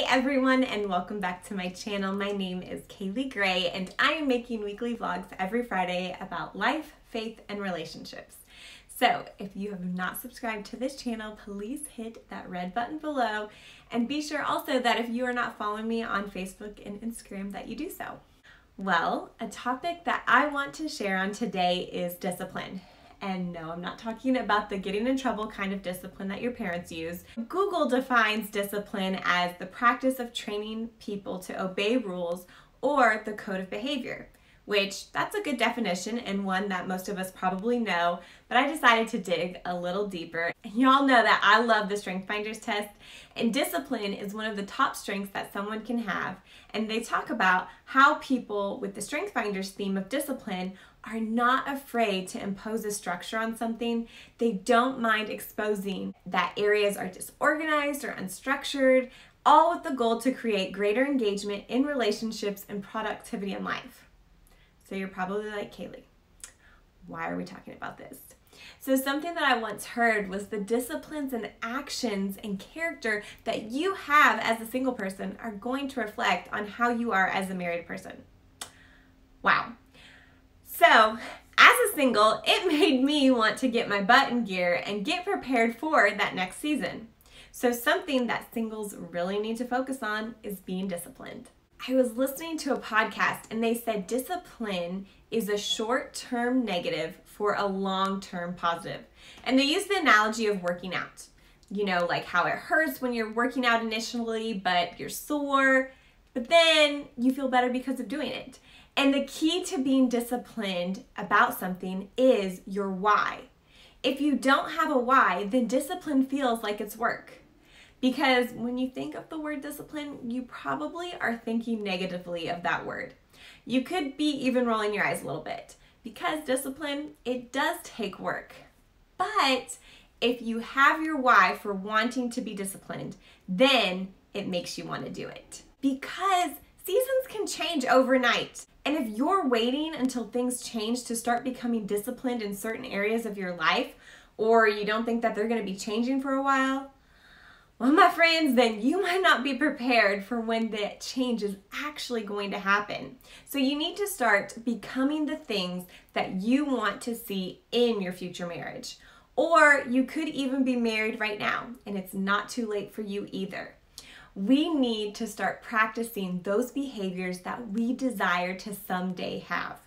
Hey everyone, and welcome back to my channel. My name is Kaley Gray and I am making weekly vlogs every Friday about life, faith, and relationships. So if you have not subscribed to this channel, please hit that red button below, and be sure also that if you are not following me on Facebook and Instagram that you do so. Well, a topic that I want to share on today is discipline. And no, I'm not talking about the getting in trouble kind of discipline that your parents use. Google defines discipline as the practice of training people to obey rules or the code of behavior, which that's a good definition and one that most of us probably know, but I decided to dig a little deeper. And you all know that I love the Strength Finders test, and discipline is one of the top strengths that someone can have. And they talk about how people with the Strength Finders theme of discipline are not afraid to impose a structure on something. They don't mind exposing that areas are disorganized or unstructured, all with the goal to create greater engagement in relationships and productivity in life. So you're probably like, Kaley, why are we talking about this? So something that I once heard was the disciplines and actions and character that you have as a single person are going to reflect on how you are as a married person. Wow. So, as a single, it made me want to get my butt in gear and get prepared for that next season. So something that singles really need to focus on is being disciplined. I was listening to a podcast and they said discipline is a short-term negative for a long-term positive. And they used the analogy of working out. You know, like how it hurts when you're working out initially, but you're sore, but then you feel better because of doing it. And the key to being disciplined about something is your why. If you don't have a why, then discipline feels like it's work. Because when you think of the word discipline, you probably are thinking negatively of that word. You could be even rolling your eyes a little bit, because discipline, it does take work. But if you have your why for wanting to be disciplined, then it makes you want to do it. Because seasons can change overnight. And if you're waiting until things change to start becoming disciplined in certain areas of your life, or you don't think that they're going to be changing for a while, well, my friends, then you might not be prepared for when that change is actually going to happen. So you need to start becoming the things that you want to see in your future marriage. Or you could even be married right now, and it's not too late for you either. We need to start practicing those behaviors that we desire to someday have.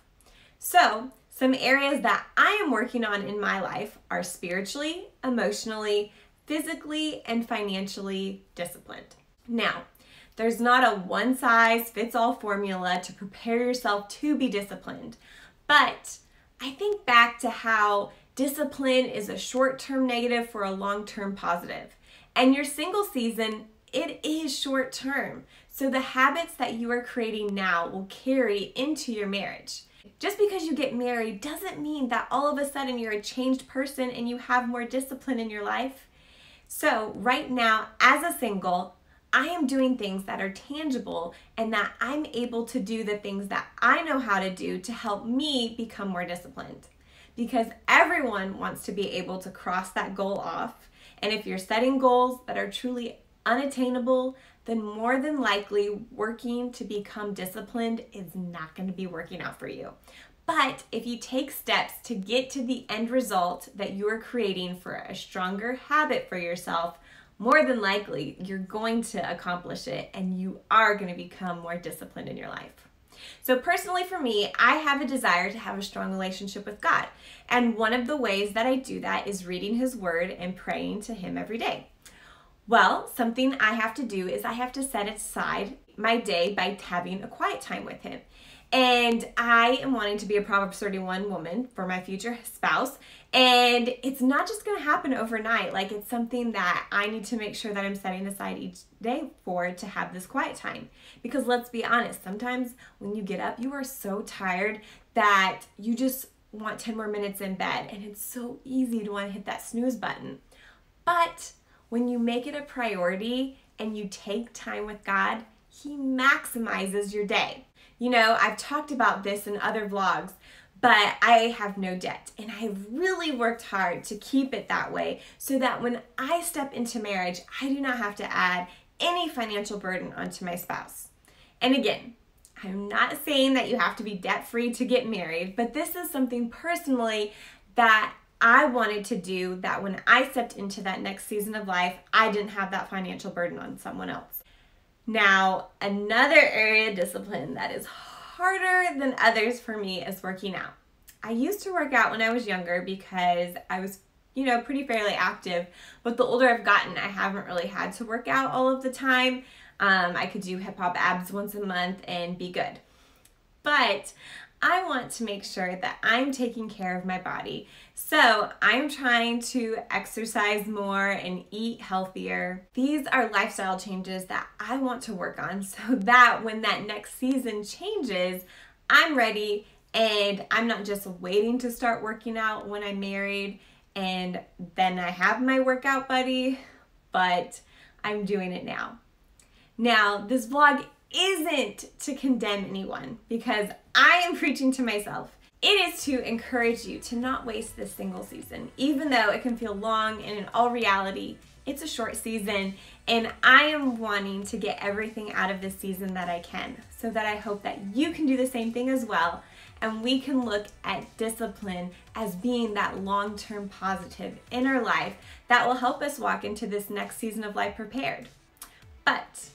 So, some areas that I am working on in my life are spiritually, emotionally, physically, and financially disciplined. Now, there's not a one-size-fits-all formula to prepare yourself to be disciplined, but I think back to how discipline is a short-term negative for a long-term positive. And your single season, it is short term. So the habits that you are creating now will carry into your marriage. Just because you get married doesn't mean that all of a sudden you're a changed person and you have more discipline in your life. So right now, as a single, I am doing things that are tangible and that I'm able to do the things that I know how to do to help me become more disciplined. Because everyone wants to be able to cross that goal off. And if you're setting goals that are truly unattainable, then more than likely working to become disciplined is not going to be working out for you. But if you take steps to get to the end result that you are creating for a stronger habit for yourself, more than likely you're going to accomplish it and you are going to become more disciplined in your life. So personally for me, I have a desire to have a strong relationship with God. And one of the ways that I do that is reading His Word and praying to Him every day. Well, something I have to do is I have to set aside my day by having a quiet time with Him. And I am wanting to be a Proverbs 31 woman for my future spouse. And it's not just going to happen overnight. Like, it's something that I need to make sure that I'm setting aside each day for to have this quiet time. Because let's be honest, sometimes when you get up, you are so tired that you just want 10 more minutes in bed. And it's so easy to want to hit that snooze button. But when you make it a priority and you take time with God, He maximizes your day. You know, I've talked about this in other vlogs, but I have no debt, and I've really worked hard to keep it that way so that when I step into marriage, I do not have to add any financial burden onto my spouse. And again, I'm not saying that you have to be debt-free to get married, but this is something personally that I wanted to do, that when I stepped into that next season of life, I didn't have that financial burden on someone else. Now, another area of discipline that is harder than others for me is working out. I used to work out when I was younger because I was, pretty fairly active, but the older I've gotten, I haven't really had to work out all of the time. I could do hip hop abs once a month and be good. But I want to make sure that I'm taking care of my body. So I'm trying to exercise more and eat healthier. These are lifestyle changes that I want to work on so that when that next season changes, I'm ready and I'm not just waiting to start working out when I'm married and then I have my workout buddy, but I'm doing it now. Now, this vlog isn't to condemn anyone because I am preaching to myself. It is to encourage you to not waste this single season, even though it can feel long, and in all reality, it's a short season, and I am wanting to get everything out of this season that I can, so that I hope that you can do the same thing as well, and we can look at discipline as being that long-term positive in our life that will help us walk into this next season of life prepared. But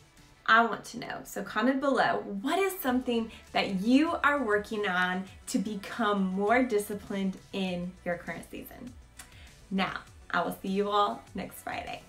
I want to know, so comment below, what is something that you are working on to become more disciplined in your current season? Now, I will see you all next Friday.